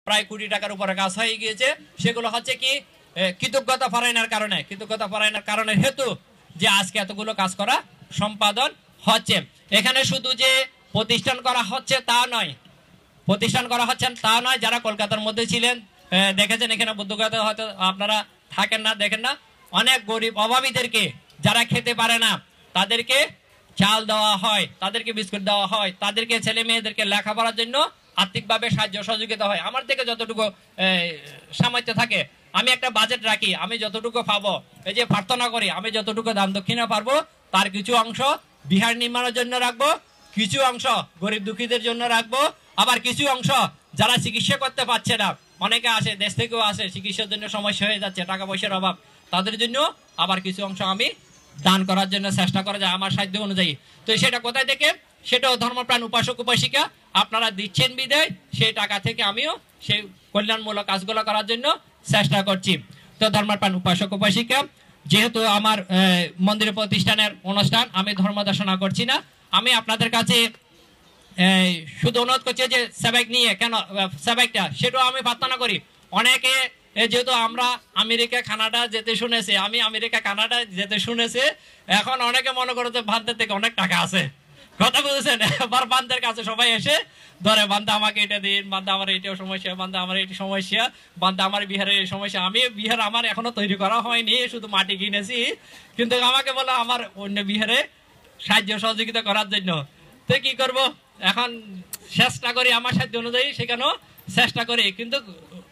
প্রায় কোটি টাকার উপরে কাজ হয়ে গিয়েছে। সেগুলো হচ্ছে কি কৃতজ্ঞতা পরায়ণের কারণে হেতু যে আজকে এতগুলো কাজ করা সম্পাদন হচ্ছে। এখানে শুধু যে প্রতিষ্ঠান করা হচ্ছে তা নয়, যারা কলকাতার মধ্যে ছিলেন দেখেছেন, এখানে বুদ্ধগয়াতে হয়তো আপনারা থাকেন না, দেখেন না, অনেক গরিব অভাবীদেরকে যারা খেতে পারে না তাদেরকে চাল দেওয়া হয়, তাদেরকে বিস্কুট দেওয়া হয়, তাদেরকে ছেলে মেয়েদেরকে লেখাপড়ার জন্য আর্থিকভাবে সাহায্য সহযোগিতা হয়। আমার থেকে যতটুকু সামর্থ্য থাকে আমি একটা বাজেট রাখি, আমি যতটুকু পাবো, এই যে প্রার্থনা করি, আমি যতটুকু দান দক্ষিণা পারবো তার কিছু অংশ বিহার নির্মাণের জন্য রাখবো, কিছু অংশ গরিব দুঃখীদের জন্য রাখবো, আবার কিছু অংশ যারা চিকিৎসা করতে পারছে না, অনেকে আসে দেশ থেকেও আসে, চিকিৎসার জন্য সমস্যা হয়ে যাচ্ছে, টাকা পয়সার অভাব, তাদের জন্য আবার কিছু অংশ আমি দান করার জন্য চেষ্টা করা যায় আমার সাধ্য অনুযায়ী। তো সেটা কোথায় থেকে? সেটাও ধর্মপ্রাণ উপাসক উপাসিকা আপনারা দিচ্ছেন বিদায়, সেই টাকা থেকে আমিও সেই কল্যাণমূলক কাজগুলো করার জন্য চেষ্টা করছি। তো ধর্মপ্রাণ উপাসক উপাসিকা, যেহেতু আমার মন্দির প্রতিষ্ঠানের অনুষ্ঠান, আমি ধর্ম দর্শনা করছি না, আমি আপনাদের কাছে শুধু অনুরোধ করছি যে সেবাইক নিয়ে কেন সেবাইকটা সেটাও আমি প্রার্থনা করি। অনেকে যেহেতু আমরা আমেরিকা কানাডা যেতে শুনেছি, আমি আমেরিকা কানাডা যেতে শুনেছি, এখন অনেকে মনে করে যে বান্দের থেকে অনেক টাকা আছে, কথা বুঝেছেন? এবার বান্দের কাছে সবাই এসে ধরে, বান্দা আমাকে এটা দিন, বান্দা আমার এইটাও সমস্যা, বান্দা আমার এইটা সমস্যা, বান্দা আমার বিহারের এই সমস্যা। আমি বিহার আমার এখনো তৈরি করা হয়নি, শুধু মাটি কিনেছি, কিন্তু আমাকে বলো আমার অন্য বিহারে সাহায্য সহযোগিতা করার জন্য। তো কি করব, এখন চেষ্টা করি আমার সাধ্য অনুযায়ী সেখানেও চেষ্টা করি, কিন্তু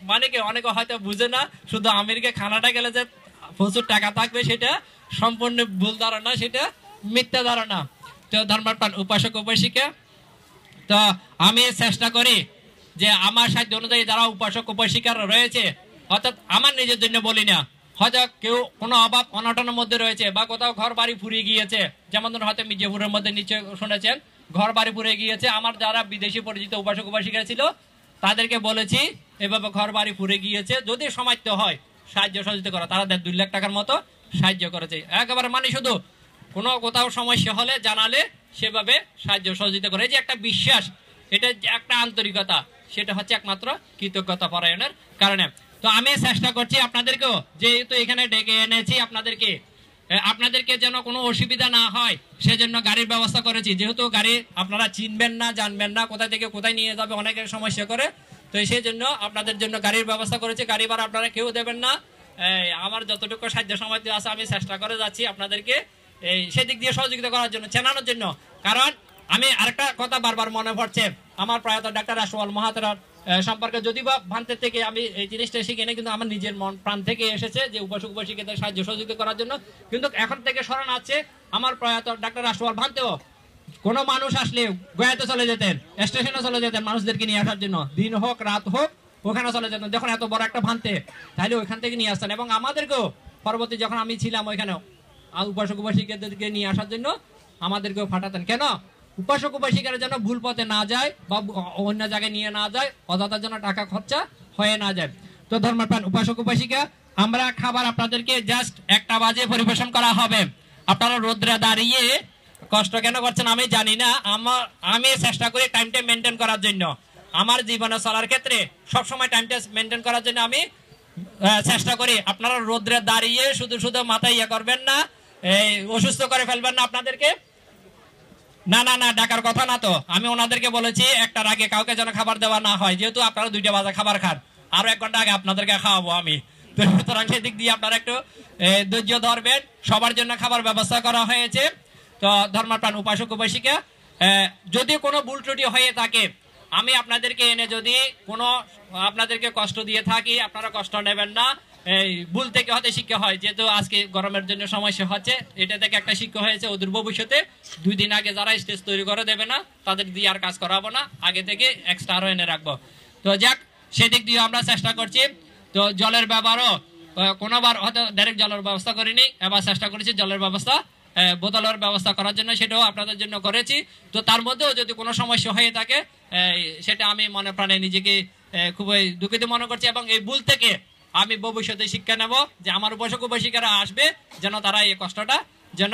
মানে কি অনেকে হয়তো বুঝে না, শুধু আমেরিকা কানাডা গেলে যে প্রচুর টাকা থাকবে সেটা সম্পূর্ণ ভুল ধারণা, সেটা মিথ্যা ধারণা। তো ধর্মপ্রাণ উপাসক উপাসিকা, তো আমি চেষ্টা করি যে আমার সাধ্য অনুযায়ী যারা উপাসক উপাসিকারা রয়েছে, অর্থাৎ আমার নিজের জন্য বলি না, হয়তো কেউ কোনো অভাব অনটনের মধ্যে রয়েছে বা কোথাও ঘর বাড়ি ফুরিয়ে গিয়েছে, যেমন ধরুন হয়তো মির্জাপুরের মধ্যে নিচে শুনেছেন ঘর বাড়ি ফুরিয়ে গিয়েছে, আমার যারা বিদেশি পরিচিত উপাসক উপাসিকা ছিল তাদেরকে বলেছি এভাবে ঘর বাড়ি ফুরে গিয়েছে, যদি সামর্থ্য হয় সাহায্য সহযোগিতা করা, তারা 2 লাখ টাকার মতো সাহায্য করেছে। একেবারে মানে শুধু কোনো কোথাও সমস্যা হলে জানালে সেভাবে সাহায্য সহযোগিতা করে, এই যে একটা বিশ্বাস, এটা একটা আন্তরিকতা, সেটা হচ্ছে একমাত্র কৃতজ্ঞতা পরায়ণের কারণে। তো আমি চেষ্টা করছি আপনাদেরকেও, যেহেতু এখানে ডেকে এনেছি আপনাদেরকে যেন কোনো অসুবিধা না হয় সেজন্য গাড়ির ব্যবস্থা করেছি। যেহেতু গাড়ি আপনারা চিনবেন না, জানবেন না, কোথায় থেকে কোথায় নিয়ে যাবে, অনেকের সমস্যা করে, তো সেই জন্য আপনাদের জন্য গাড়ির ব্যবস্থা করেছি। গাড়ি ভাড়া আপনারা কেউ দেবেন না, আমার যতটুকু সাহায্য সামর্থ্য আছে আমি চেষ্টা করে যাচ্ছি আপনাদেরকে সেদিক দিয়ে সহযোগিতা করার জন্য, চেনানোর জন্য। কারণ আমি আরেকটা কথা বারবার মনে পড়ছে, আমার প্রয়াত ডাক্তার রাসওয়াল মহাতারার সম্পর্কে যদি বা ভান্তের থেকে আমি এই জিনিসটা শিখি না, কিন্তু আমার নিজের মন প্রাণ থেকে এসেছে যে উপাসক উপাসিকাদের সাহায্য সহযোগিতা করার জন্য। কিন্তু এখন থেকে স্মরণ আছে আমার প্রয়াত ডাক্তার রাসওয়াল ভান্তেও কোনো মানুষ আসলে গয়াতে চলে যেতেন, স্টেশনে চলে যেতেন মানুষদেরকে নিয়ে আসার জন্য, দিন হোক রাত হোক ওখানে চলে যেতেন। যখন এত বড় একটা ভান্তে, তাহলে ওইখান থেকে নিয়ে আসতেন, এবং আমাদেরকেও পরবর্তী যখন আমি ছিলাম ওইখানেও উপাসক উপাসিকাদেরকে নিয়ে আসার জন্য আমাদেরকেও পাঠাতেন। কেন? উপাসক উপাসিকারা যেন ভুল পথে না যায় বা অন্য জায়গায় নিয়ে না যায়, অযথা যেন টাকা খরচা হয়ে না যায়। তো ধর্মপ্রাণ উপাসক উপাসিকা, আমরা খাবার আপনাদেরকে জাস্ট 1টা বাজে পরিবেশন করা হবে। আপনারা রোদ্রে দাঁড়িয়ে কষ্ট কেন করছেন আমি জানি না, আমি চেষ্টা করি টাইমটা মেনটেন করার জন্য, আমার জীবনে চলার ক্ষেত্রে সবসময় টাইমটা মেনটেন করার জন্য আমি চেষ্টা করি। আপনারা রোদ্রে দাঁড়িয়ে শুধু শুধু মাথায় ইয়ে করবেন না, অসুস্থ করে ফেলবেন না আপনাদেরকে। না না না, ডাকার কথা না। তো আমি ওনাদেরকে বলেছি 1টার আগে কাউকে যেন খাবার দেওয়া না হয়, যেহেতু আপনারা 2টা বাজে খাবার খান, আরো 1 ঘন্টা আগে আপনাদেরকে খাওয়াবো আমি। তো সুতরাং সেদিক দিয়ে আপনারা একটু ধৈর্য ধরবেন। সবার জন্য খাবার ব্যবস্থা করা হয়েছে। তো ধর্মপ্রাণ উপাসক উপাসিকা, যদি কোনো ভুল ত্রুটি হয়ে থাকে, আমি আপনাদেরকে এনে যদি কোনো আপনাদেরকে কষ্ট দিয়ে থাকি, আপনারা কষ্ট নেবেন না। এই ভুল থেকে হতে শিক্ষা হয়, যেহেতু আজকে গরমের জন্য সমস্যা হচ্ছে, এটা থেকে একটা শিক্ষা হয়েছে, ওদের ভবিষ্যতে 2 দিন আগে যারা স্টেজ তৈরি করে দেবে না তাদের দিয়ে আর কাজ করাবো না, আগে থেকে এক্সট্রা আরো এনে রাখবো। তো যাক, সেদিক দিয়ে আমরা চেষ্টা করছি। তো জলের ব্যবহারও কোনোবার হয়তো ডাইরেক্ট জলের ব্যবস্থা করিনি, এবার চেষ্টা করেছি জলের ব্যবস্থা, বোতলের ব্যবস্থা করার জন্য, সেটাও আপনাদের জন্য করেছি। তো তার মধ্যেও যদি কোনো সমস্যা হয়ে থাকে সেটা আমি মনে প্রাণে নিজেকে খুবই দুঃখিত মনে করছি, এবং এই ভুল থেকে আমি ভবিষ্যতে শিক্ষা নেব যে আমার উপাসক উপাসিকারা আসবে যেন তারা এই কষ্টটা যেন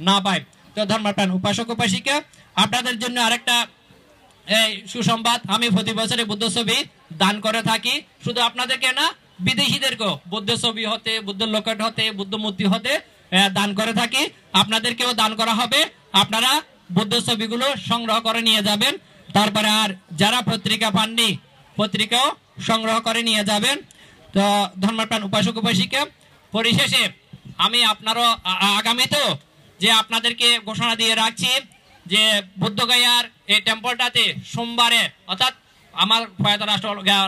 না পায়। তো ধর্মপ্রাণ উপাসক উপাসিকা, আপনাদের জন্য আরেকটা সুসংবাদ, আমি প্রতি বছরে বুদ্ধ ছবি দান করে থাকি। শুধু আপনাদেরকে না, বিদেশিদেরকেও বুদ্ধ ছবি হতে, বুদ্ধ লোকেট হতে, বুদ্ধ মূর্তি হতে দান করে থাকি। আপনাদেরকেও দান করা হবে। আপনারা বুদ্ধ ছবিগুলো সংগ্রহ করে নিয়ে যাবেন। তারপরে আর যারা পত্রিকা পাননি, পত্রিকাও সংগ্রহ করে নিয়ে যাবেন। তো ধর্মপ্রাণ উপাসক উপাসিকা, পরিশেষে আমি আপনারও আগামীতেও যে আপনাদেরকে ঘোষণা দিয়ে রাখছি যে বুদ্ধগয়ার এই টেম্পলটাতে সোমবারে, অর্থাৎ আমার ফয়াত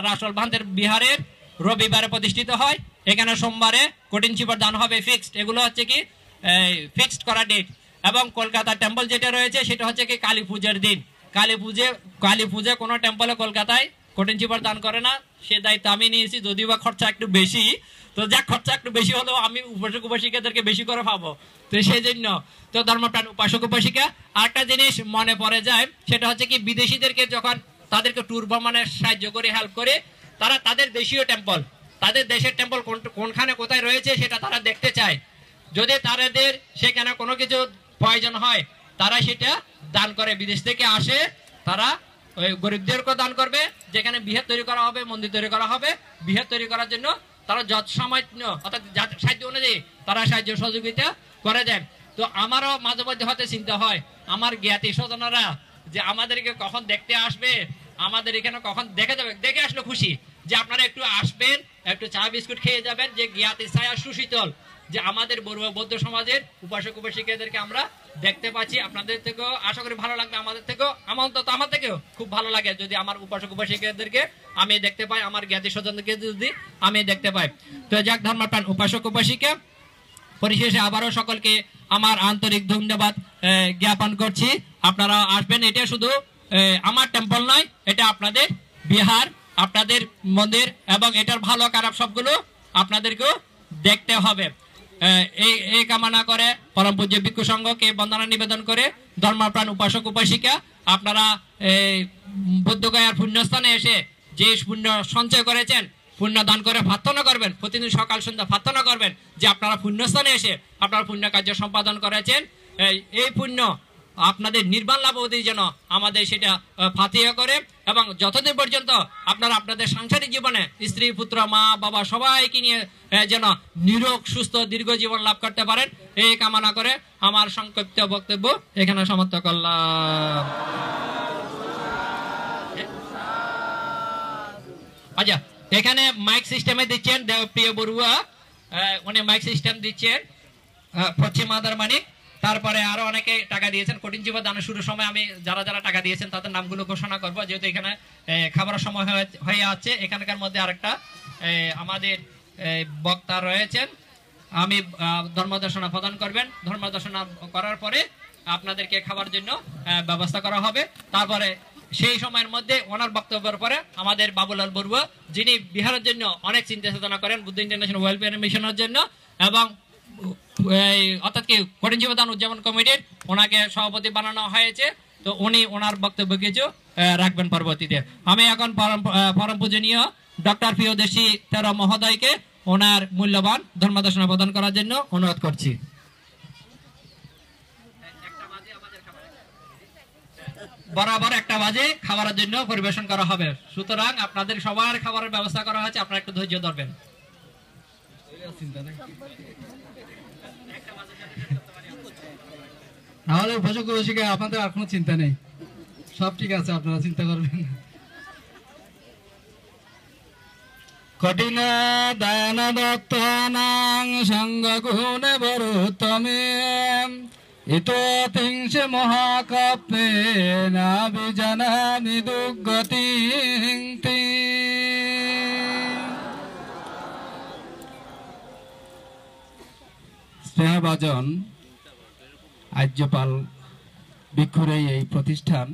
রাষ্ট্রল ভান্তের বিহারের রবিবারে প্রতিষ্ঠিত হয়। এখানে সোমবারে কঠিন চিপর দান হবে ফিক্সড। এগুলো হচ্ছে কি ফিক্সড করা ডেট। এবং কলকাতা টেম্পল যেটা রয়েছে সেটা হচ্ছে কি কালী পুজোর দিন। কালী পুজো কোনো টেম্পলে কলকাতায় কঠিন চিপর দান করে না, সে দায়িত্ব আমি নিয়েছি। যদিও বা খরচা একটু বেশি, তো যাক খরচা একটু বেশি হলেও আমি উপাসক উপাসিকাদেরকে বেশি করে পাবো, তো সেই জন্য। তো ধর্মপ্রাণ উপাসক উপাসিকা, আরেকটা জিনিস মনে পড়ে যায়, সেটা হচ্ছে কি বিদেশিদেরকে যখন তাদেরকে ট্যুর ভ্রমণে সাহায্য করে, হেল্প করে, তারা তাদের দেশীয় টেম্পল, তাদের দেশের টেম্পল কোনখানে কোথায় রয়েছে সেটা তারা দেখতে চায়। যদি তাদের সেখানে কোনো কিছু প্রয়োজন হয়, তারা সেটা দান করে। বিদেশ থেকে আসে, তারা ওই গরিবদেরকেও দান করবে। যেখানে বিহার তৈরি করা হবে, মন্দির তৈরি করা হবে, বিহার তৈরি করার জন্য তারা যত সামান্য, অর্থাৎ সাহায্য অনুযায়ী তারা সাহায্য সহযোগিতা করে দেন। তো আমারও মাঝে মধ্যে হতে চিন্তা হয়, আমার জ্ঞাতি স্বজনরা যে আমাদেরকে কখন দেখতে আসবে, আমাদের এখানে কখন দেখে যাবে। দেখে আসলে খুশি যে আপনারা একটু আসবেন, একটু চা বিস্কুট খেয়ে যাবেন, যে জ্ঞাতি ছায়া সুশীতল, যে আমাদের বৌদ্ধ সমাজের উপাসক উপাসিকাদেরকে আমরা দেখতে পাচ্ছি। আপনাদের থেকেও আশা করি ভালো লাগবে, আমাদের থেকেও, আমার থেকেও খুব ভালো লাগে যদি আমার উপাসক উপাসিকাদেরকে আমি দেখতে পাই, আমার জ্ঞাতি স্বজনদেরকে যদি আমি দেখতে পাই। তো যাক ধর্মপ্রাণ উপাসক উপাসিকা, পরিশেষে আবারও সকলকে আমার আন্তরিক ধন্যবাদ জ্ঞাপন করছি। আপনারা আসবেন। এটা শুধু আমার টেম্পল নয়, এটা আপনাদের বিহার, আপনাদের মন্দির, এবং এটার ভালো খারাপ সবগুলো আপনাদেরকেও দেখতে হবে। এই কামনা করে পরম পূজ্য ভিক্ষু সংঘকে বন্দনা নিবেদন করে ধর্মপ্রাণ উপাসক উপাসিকা, আপনারা বুদ্ধগয়ার পুণ্যস্থানে এসে যে পুণ্য সঞ্চয় করেছেন, পুণ্য দান করে প্রার্থনা করবেন, প্রতিদিন সকাল সন্ধ্যা প্রার্থনা করবেন যে আপনারা পুণ্যস্থানে এসে আপনারা পুণ্য কার্য সম্পাদন করেছেন। এই পুণ্য আপনাদের নির্বাণ লাভ অবধি যেন আমাদের সেটা ফাতিহা করে, এবং যতদিন পর্যন্ত আপনারা আপনাদের সাংসারিক জীবনে স্ত্রী পুত্র মা বাবা সবাইকে নিয়ে যেন নিরোগ সুস্থ দীর্ঘ জীবন লাভ করতে পারেন, এই কামনা করে আমার সংক্ষিপ্ত বক্তব্য এখানে সমাপ্ত করলাম। আচ্ছা, এখানে মাইক সিস্টেমে দিচ্ছেন দেবপ্রিয় বড়ুয়া, উনি মাইক সিস্টেম দিচ্ছেন পশ্চিম মাদার মানিক। তারপরে আরো অনেকে টাকা দিয়েছেন। কঠিন জীবন দানের শুরুর সময় আমি যারা যারা টাকা দিয়েছেন তাদের নামগুলো ঘোষণা করবো, যেহেতু এখানে খাবারের সময় হয়ে আছে। এখানকার মধ্যে আরেকটা আমাদের বক্তা রয়েছেন, আমি ধর্মদর্শনা প্রদান করবেন। ধর্মদর্শনা করার পরে আপনাদেরকে খাবার জন্য ব্যবস্থা করা হবে। তারপরে সেই সময়ের মধ্যে ওনার বক্তব্যের পরে আমাদের বাবুলাল বড়ুয়া, যিনি বিহারের জন্য অনেক চিন্তা চেতনা করেন বুদ্ধ ইন্টারন্যাশনাল ওয়েলফেয়ার মিশনের জন্য, এবং অর্থাৎ কি কঠিন জীবন দান উদযাপন কমিটির ওনাকে সভাপতি বানানো হয়েছে। তো উনি ওনার বক্তব্য কিছু রাখবেন পরবর্তীতে। আমি এখন পরম পূজনীয় ডক্টর প্রিয়দর্শী তেরা মহোদয়কে ওনার মূল্যবান ধর্মদর্শনা প্রদান করার জন্য অনুরোধ করছি। বরাবর 1টা বাজে খাবারের জন্য পরিবেশন করা হবে, সুতরাং আপনাদের সবার খাবারের ব্যবস্থা করা হয়েছে, আপনারা একটু ধৈর্য ধরবেন। তাহলে উপাসক উপাসিকা আপনাদের আর কোনো চিন্তা নেই, সব ঠিক আছে, আপনারা চিন্তা করবেন। কঠিন দান দত্তানাং সঙ্গ গুণে বরুত্তমে ইতো তিংসে মহাকাব্যে না বিজানামি দুর্গতি। স্নেহভাজন আর্যপাল ভিক্ষুর এই প্রতিষ্ঠান